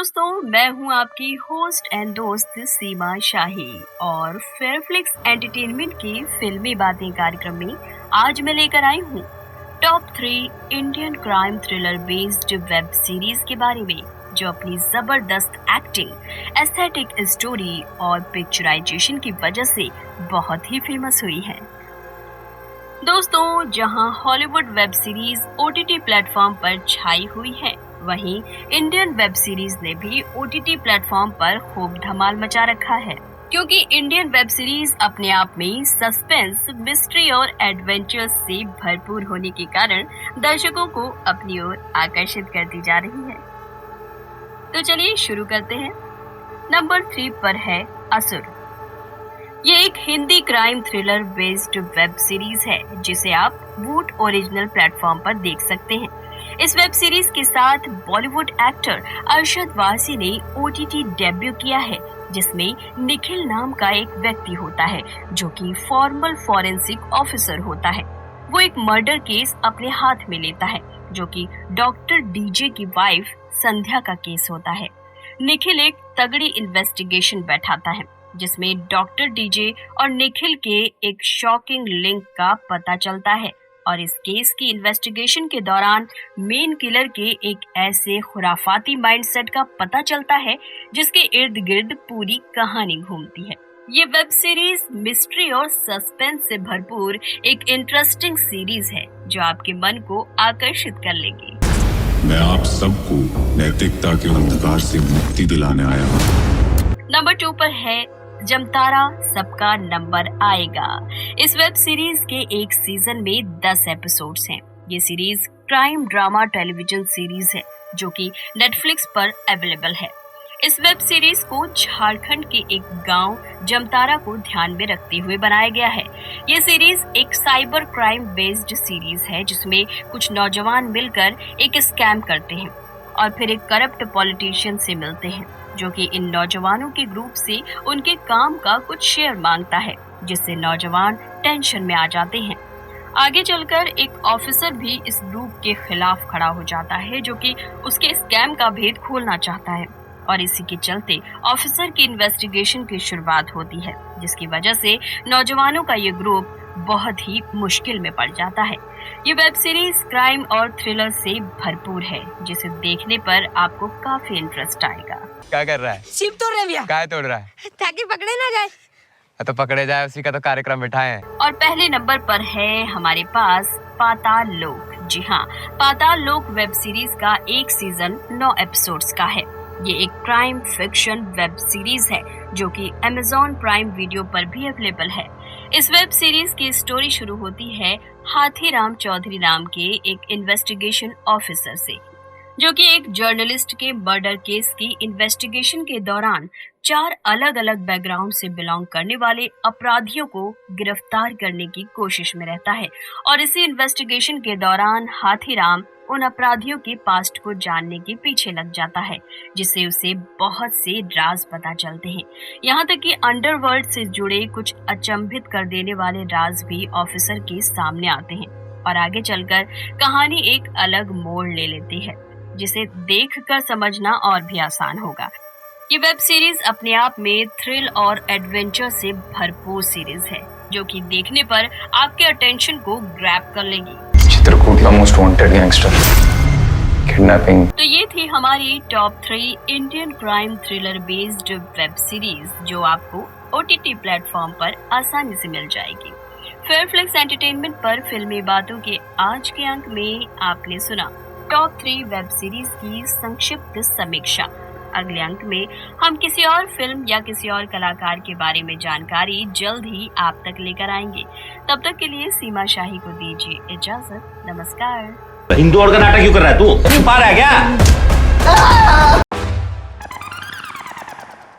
दोस्तों, मैं हूं आपकी होस्ट एंड दोस्त सीमा शाही और फेयरफ्लिक्स एंटरटेनमेंट की फिल्मी बातें कार्यक्रम में आज मैं लेकर आई हूं top 3 Indian crime thriller based web series के बारे में, जो अपनी जबरदस्त एक्टिंग, एस्थेटिक स्टोरी और पिक्चराइजेशन की वजह से बहुत ही फेमस हुई है। दोस्तों, जहां Hollywood web series OTT platform पर छाई हुई है, वहीं इंडियन वेब सीरीज ने भी ओटीटी प्लेटफॉर्म पर खूब धमाल मचा रखा है, क्योंकि इंडियन वेब सीरीज अपने आप में सस्पेंस, मिस्ट्री और एडवेंचर से भरपूर होने के कारण दर्शकों को अपनी ओर आकर्षित करती जा रही है। तो चलिए शुरू करते हैं। नंबर 3 पर है असुर। ये एक Hindi crime thriller based web series है, जिसे आप वूट ओरिजिनल प्लेटफॉर्म पर देख सकते हैं। इस वेब सीरीज के साथ बॉलीवुड एक्टर अरशद वारसी ने ओटीटी डेब्यू किया है, जिसमें निखिल नाम का एक व्यक्ति होता है, जो कि फॉर्मल फॉरेंसिक ऑफिसर होता है। वो एक मर्डर केस अपने हाथ में लेता है, जो कि डॉक्टर डीजे की वाइफ संध्या का केस होता है। निखिल एक तगड़ी इन्वेस्टिगेशन बैठाता है, जिसमें डॉक्टर डीजे और निखिल के एक शॉकिंग लिंक का पता चलता है, और इस केस की इन्वेस्टिगेशन के दौरान मेन किलर के एक ऐसे खुराफाती माइंडसेट का पता चलता है, जिसके इर्द गिर्द पूरी कहानी घूमती है। ये वेब सीरीज मिस्ट्री और सस्पेंस से भरपूर एक इंटरेस्टिंग सीरीज है, जो आपके मन को आकर्षित कर लेगी। मैं आप सबको नैतिकता के अंधकार से मुक्ति दिलाने आया हूँ। नंबर 2 पर है जमतारा सबका नंबर आएगा। इस वेब सीरीज के एक सीजन में 10 एपिसोड्स हैं। ये series crime drama television series है, जो कि नेटफ्लिक्स पर अवेलेबल है। इस वेब सीरीज को झारखंड के एक गांव जमतारा को ध्यान में रखते हुए बनाया गया है। ये सीरीज एक साइबर क्राइम बेस्ड सीरीज है, जिसमें कुछ नौजवान मिलकर एक स्कैम करते हैं और फिर एक करप्ट पॉलिटिशियन से मिलते हैं, जो कि इन नौजवानों के ग्रुप से उनके काम का कुछ शेयर मांगता है, जिससे नौजवान टेंशन में आ जाते हैं। आगे चलकर एक ऑफिसर भी इस ग्रुप के खिलाफ खड़ा हो जाता है, जो कि उसके स्कैम का भेद खोलना चाहता है, और इसी के चलते ऑफिसर की इन्वेस्टिगेशन की शुरुआत होती है, जिसकी वजह से नौजवानों का ये ग्रुप बहुत ही मुश्किल में पड़ जाता है। ये वेब सीरीज क्राइम और थ्रिलर से भरपूर है, जिसे देखने पर आपको काफी इंटरेस्ट आएगा। क्या कर रहा है? शिव तोड़ रहे भैया। क्या तोड़ रहा है? ताकि पकड़े ना जाए। तो पकड़े जाए, उसी का तो कार्यक्रम बिठाए हैं। और पहले नंबर पर है हमारे पास पाताल लोक। जी हाँ, पाताल लोक वेब सीरीज का एक सीजन 9 एपिसोड्स का है। ये एक क्राइम फिक्शन वेब सीरीज है, जो कि अमेज़न प्राइम वीडियो पर भी अवेलेबल है। इस वेब सीरीज की स्टोरी शुरू होती है हाथीराम चौधरी नाम के एक इन्वेस्टिगेशन ऑफिसर से, जो कि एक जर्नलिस्ट के मर्डर केस की इन्वेस्टिगेशन के दौरान 4 अलग अलग बैकग्राउंड से बिलोंग करने वाले अपराधियों को गिरफ्तार करने की कोशिश में रहता है। और इसी इन्वेस्टिगेशन के दौरान हाथीराम उन अपराधियों के पास्ट को जानने के पीछे लग जाता है, जिससे उसे बहुत से राज पता चलते हैं। यहाँ तक कि अंडरवर्ल्ड से जुड़े कुछ अचंभित कर देने वाले राज भी ऑफिसर के सामने आते हैं, और आगे चलकर कहानी एक अलग मोड़ ले लेती है, जिसे देखकर समझना और भी आसान होगा। ये वेब सीरीज अपने आप में थ्रिल और एडवेंचर से भरपूर सीरीज है, जो कि देखने पर आपके अटेंशन को ग्रैब कर लेगी। चित्रकूट का मोस्ट वांटेड गैंगस्टर, किडनैपिंग। तो ये थी हमारी top 3 Indian crime thriller based web series, जो आपको ओटीटी प्लेटफॉर्म पर आसानी से मिल जाएगी। फेयरफ्लिक्स एंटरटेनमेंट पर फिल्मी बातों के आज के अंक में आपने सुना टॉप 3 वेब सीरीज की संक्षिप्त समीक्षा। अगले अंक में हम किसी और फिल्म या किसी और कलाकार के बारे में जानकारी जल्द ही आप तक लेकर आएंगे। तब तक के लिए सीमा शाही को दीजिए इजाजत। नमस्कार। हिंदू और का नाटक क्यों कर रहा है तू? पार है क्या?